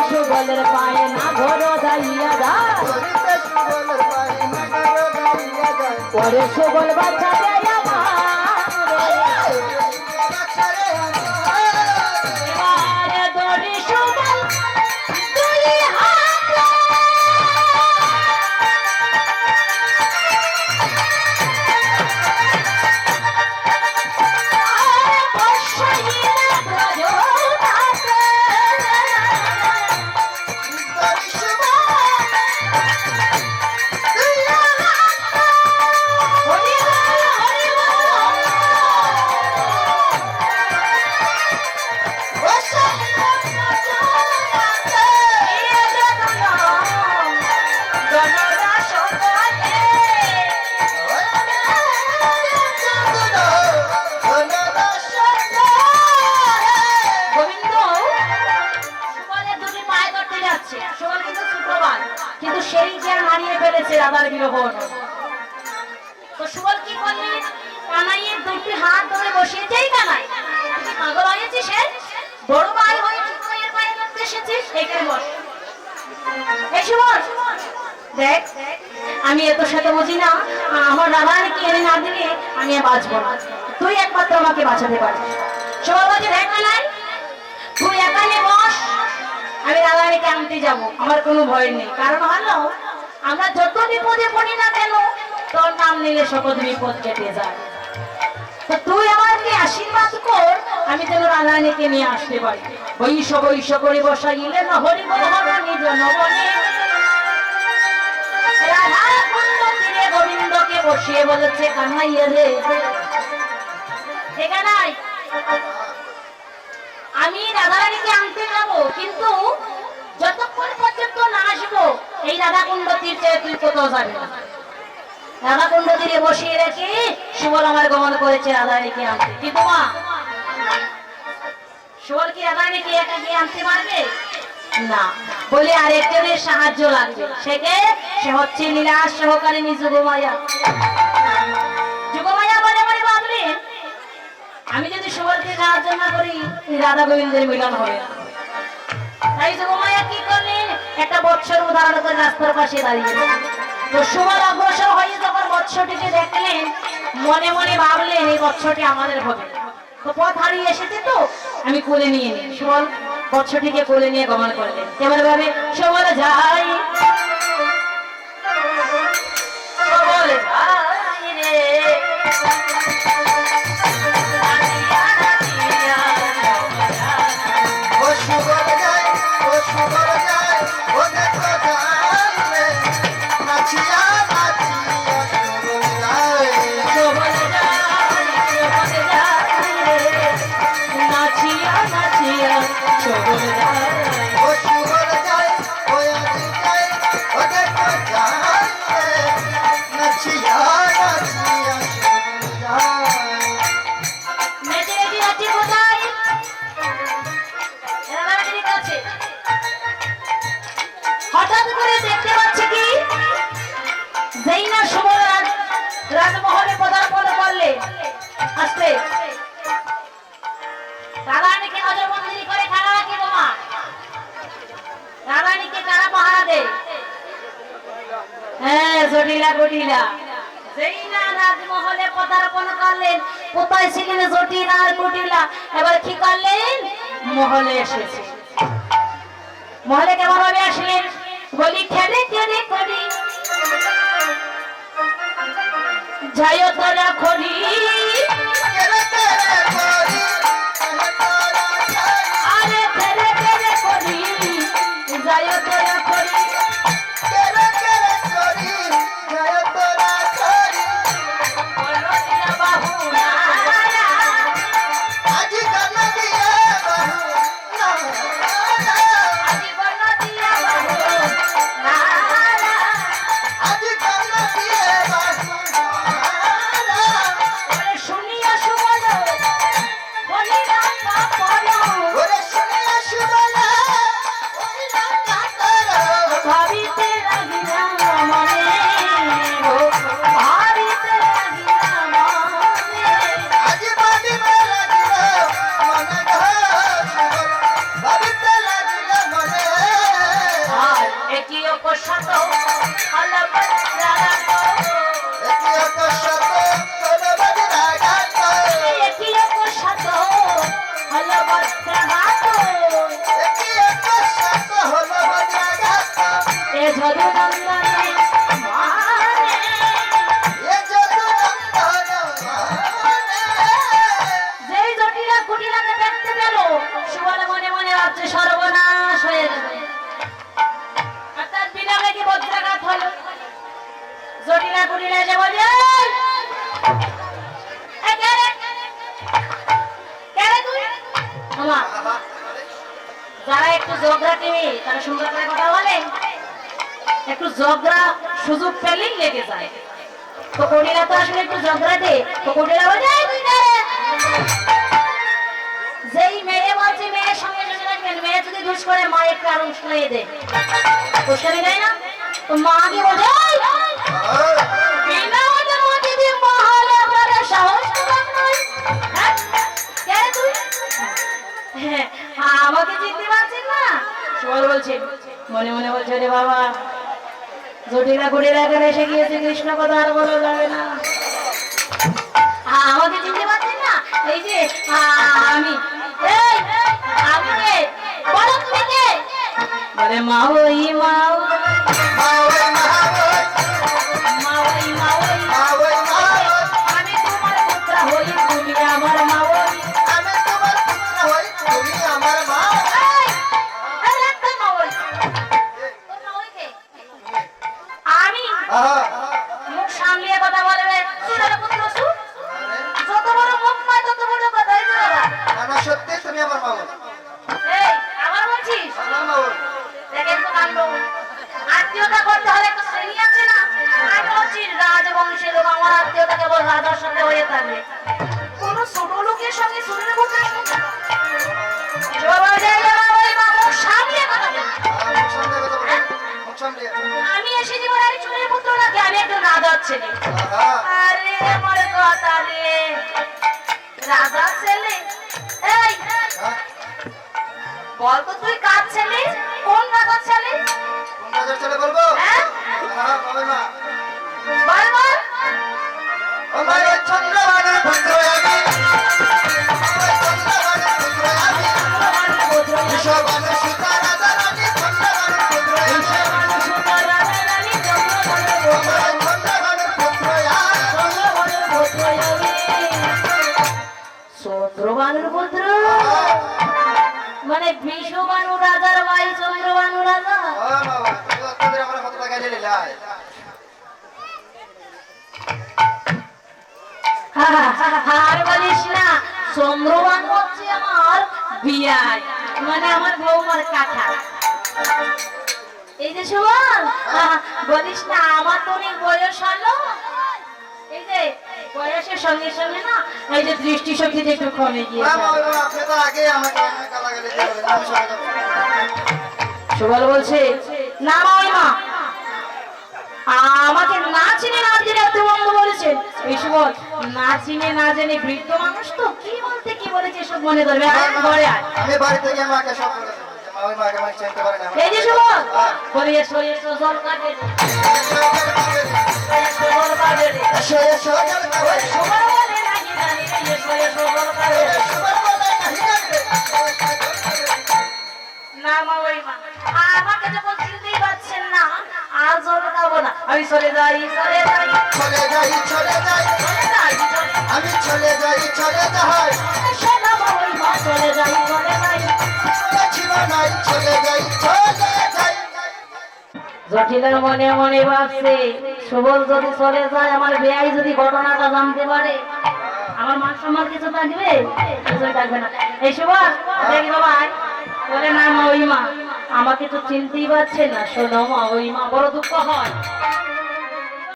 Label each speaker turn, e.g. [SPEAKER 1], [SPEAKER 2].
[SPEAKER 1] সুবলের পায়ে না ঘর দাইয়া যায় পরে সুবল বাচ্চা দেয় এবারে দড়ি সুবল দুই হাতে কিন্তু সেই যে হারিয়ে ফেলেছে রাধার বিরহ। তো সুবল কি করলি? কানাইয়ের দুটি হাত ধরে বসিয়েছেই কানাই। তুই পাগল হয়েছিস? সে বড় ভাই হয়ে চিৎকারের পায়ে ধরতে এসেছিস? এইখানে বস। এই সুবল দেখ, আমি এত সাথে বুঝি না, আমার রাধাকে এনে না দিলে আমি আর বাঁচবো না। তুই একমাত্র আমাকে বাঁচাতে পারিস। সুবল বলছে দেখ কানাই, তুই একাই বস, আমি রাধাকে আনতে যাব, আমার কোনো ভয় নেই। কারণ হলো আমরা যত বিপদে পড়ি না কেন তোর নাম নিলে সকল বিপদ কেটে যায়। তো তুই আমাকে আশীর্বাদ কর, আমি যেন রাধাকে নিয়ে আসতে পারি। বৈশ বৈশ করে বসাইলে না হরি হরণী জনবনে রাধা কুণ্ড তীরে গোবিন্দকে বসিয়ে বলেছে কানাইয়া রে এখানাই আমি রাধারানীকে আনতে যাবো, কিন্তু যতক্ষণ পর্যন্ত না আসবো এই রাধা কুণ্ড তীর চেয়ে তুই কোথাও যাবি না। রাধা কুণ্ড তীরে বসিয়ে রেখে সুবল আমার গমন করেছে রাধারানীকে আনতে। কিন্তু মা, সুবল কি রাধারানীকে একা গিয়ে আনতে পারবে না? বলে আরেকজনের সাহায্য লাগবে। সে হচ্ছে লীলা সহকারিণী যুগমায়া। যুগমায়া বলে বলে ভাবলেন আমি যদি সুবলকে সাহায্য না করি রাধা গোবিন্দের মিলন হবে না। তাই যুগমায়া কি করলেন? একটা বৎসর উদাহরণ করে রাস্তার পাশে দাঁড়িয়ে। তো সুবল অগ্রসর হয়ে যখন বৎসটিকে দেখলেন মনে মনে ভাবলেন এই বৎসটি আমাদের হবে। তো পথ হারিয়ে এসেছে, তো আমি কোলে নিয়ে নিই। সুবল বৎসটিকে কোলে নিয়ে গমন করলেন। কেমন ভাবে? সুবল যাই সুবল যাই রে হঠাৎ করে দেখতে পাচ্ছে কি যেই না সুবল রাজমহলে পদার্পণ করলে আসলে রাধারানীকে নজরবন্দি করে খাড়া রাখে। বোমা রাধারানীকে কারা পাহারা দেয়? হ্যাঁ, জটিলা কুটিলা। যেই না রাজমহলে পদার্পণ করলেন, কোথায় ছিলেন জটিলা আর কুটিলা? এবার কি করলেন? মহলে এসেছে। মহলে কেমন ভাবে আসলেন? বলি খেলে খেলে করি যাই তোরা খড়ি আরে খেলে খেলে করি যাই তোরা খড়ি যেই জটিলা কুটিলাকে দেখতে পেল সুবল মনে মনে ভাবছে সর্বনাশ হয়ে যাবে। আর তার বিনা মেঘে বজ্রাঘাত হলো। জটিলা কুটিলা এসে বলে যারা একটু জগরা টিভি তারা সুন্দর করে কথা বলে, একটু জগরা সুযোগ পেলেই লেগে যায়। তো কটিরা তো আসলে একটু জগরা দে, তো কটিরা বলে যেই মেয়ে বলছে মেয়ের সঙ্গে যদি রাখবেন, মেয়ে যদি দুষ করে মা একটু আরো উস্কাইয়ে দেয়, উস্কানি দেয় না? তো মা কি বলে বিনা অনুমতি দিয়ে মা হলে আপনারা সাহস নয়। হ্যাঁ তুই আমাকে চিনতে পারছেন না? সুবল বলছে মনে মনে বলছে রে বাবা জটিলা কুটিলা এখানে এসে গিয়েছে, কৃষ্ণ কথা আর বলা যাবে না। আমাকে চিনতে পারছেন না? এই যে আমি আমি কে বলো তুমি কে? বলে মা ওই মা আমি তোমার পুত্র হই, তুমি আমার মা ওই মুখ সামলিয়ে কথা বলবে। যত বড় মুখ নয় তত বড় কথাই
[SPEAKER 2] সত্যি তুমি আমার মা।
[SPEAKER 1] এই আবার বলছিস? দেখেন তো কাণ্ড। আত্মীয়তা করতে হলে একটা শ্রেণী আছে না? আমি বলছি রাজবংশের লোক, আমার আত্মীয়তা কেবল রাজার সাথে হয়ে থাকবে, কোন ছোট লোকের সঙ্গে শুনে বলতে আমি এসে জীবন আর চুরির পুত্র নাকি? আমি একজন রাজার ছেলে। আরে আমার কথা রে, রাজার ছেলে? এই বলতো তুই কার ছেলে? কোন রাজার ছেলে?
[SPEAKER 2] কোন রাজার ছেলে বলবো?
[SPEAKER 1] হ্যাঁ
[SPEAKER 2] বল মা।
[SPEAKER 1] বল বল।
[SPEAKER 2] আমার চন্দ্রবানের পুত্র আমি, চন্দ্রবানের পুত্র আমি, বিশ্ববানের সীতা রাজা রানী, চন্দ্রবানের পুত্র আমি,
[SPEAKER 1] বিশ্ববানের সীতা রাজা রানী, চন্দ্রবানের পুত্র আমি,
[SPEAKER 2] চন্দ্রবানের পুত্র আমি,
[SPEAKER 1] চন্দ্রবানের পুত্র আমি। চন্দ্রবানের পুত্র মানে বিশ্ববানু রাজার ভাই চন্দ্রবানু রাজা।
[SPEAKER 2] আমার কত টাকা দিলে লাই
[SPEAKER 1] আর বলিস না, চন্দ্রবানু হচ্ছে আমার বিয়াই, মানে আমার বৌমার কাকা। এই যে সুবল বলিস না, আমার তো অনেক বয়স হলো, এই যে বয়সের সঙ্গে সঙ্গে না এই যে দৃষ্টি শক্তিটা একটু কমে গিয়েছে।
[SPEAKER 2] আপনি তো আগে আমাকে গালাগালি দিয়ে বলেন, আমি সবাই
[SPEAKER 1] সুবল বলছে না মা আমাকে না চিনে না জেনে এত বন্ধ বলেছেন। এই সুবল না চিনে না জেনে বৃদ্ধ মানুষ তো কি বলতে কি বলেছে সব মনে ধরবে।
[SPEAKER 2] আমি বাড়ি থেকে মাকে সব বলে দেবো যে মা ওই মাকে আমাকে চিনতে পারে না।
[SPEAKER 1] এই যে সুবল বলি এসো এসো জল কাটে, এসো জল কাটে,
[SPEAKER 2] এসো এসো জল খাবে,
[SPEAKER 1] সুবল বলে নাকি জানি এসো এসো জল কাটে। না মা ওই মা আমাকে যখন চিনতেই পারছেন না, আর জল খাবো না, আমি চলে যাই চলে যাই
[SPEAKER 2] চলে যাই চলে যাই
[SPEAKER 1] চলে যাই চলে
[SPEAKER 2] আমি চলে যাই চলে যাই
[SPEAKER 1] শোনা মা ওই মা চলে যাই চলে যাই
[SPEAKER 2] ছিল নাই চলে যাই চলে যাই।
[SPEAKER 1] জটিলের মনে মনে ভাবছে সুবল যদি চলে যায়, আমার বেয়াই যদি ঘটনাটা জানতে পারে, আমার মান সম্মান কিছু থাকবে? কিছুই থাকবে না। এই সুবল দেখি বাবা বলে না মা ওই মা আমাকে তো চিনতেই পারছে না। শোনো মা ওই মা বড় দুঃখ হয়,